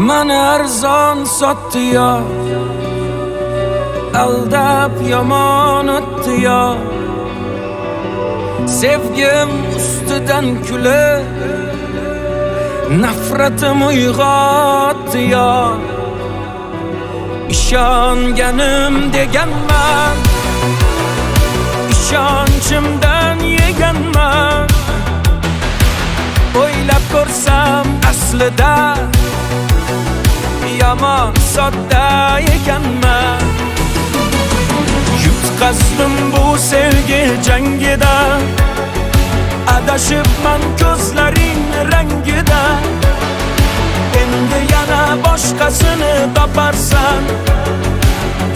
Mani arzon sotdi yo, aldab yomon o'tdi yo. Sevgim ustidan kulib, nafratim uyg'otdi yo. İshonganim deganman, ishonchimdan yeganman. O'ylab ko'rsam aslida yomon sodda ekanman. Yutqazdim bu sevgi jangida, adashibman ko'zlaring rangida. Endi yana boshqasini toparsan,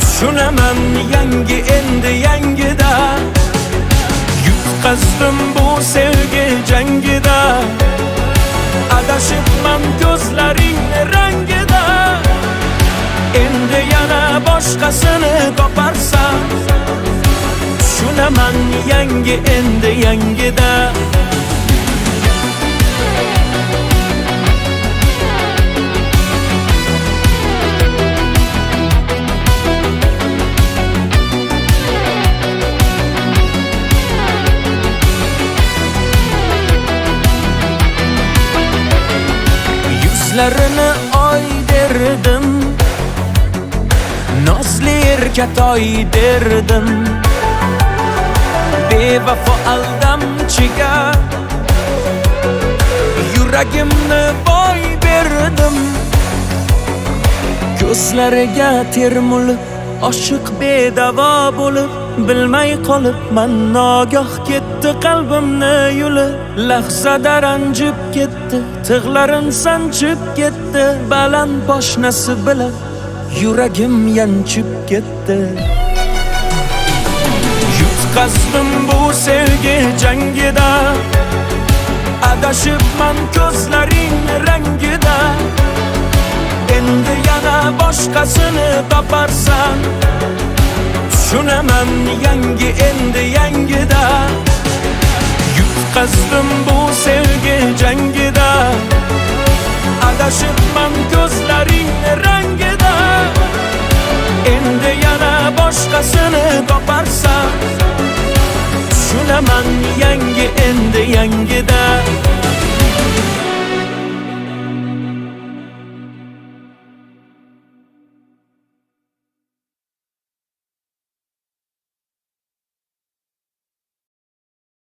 tushunaman yangi endi yangida. Yutqazdim bu sevgi jangida, adashibman ko'zlaring rangida. Endi yana boshqasini toparsan, tushunaman yangi endi yangida. Yuzlarini oy derdim, nozli erkatoy derdim. Bevafo aldamchiga yuragimni boy berdim. Ko'zlariga termulib, oshiq bedavo bo'lib, bilmay qolibman nogoh ketdi qalbimni yulib. Lahzada ranjib ketdi, tig'larim sanchib ketdi. Baland poshnasi bilan yuragim yanchib ketdi. Yutqazdim bu sevgi jangida, adashibman ko'zlaring rangida. Endi yana boshqasini toparsan, tushunaman yangi endi yangida. Yutqazdim bu sevgi jangida, adashibman ko'zlaring rangida. Endi yana boshqasini toparsan,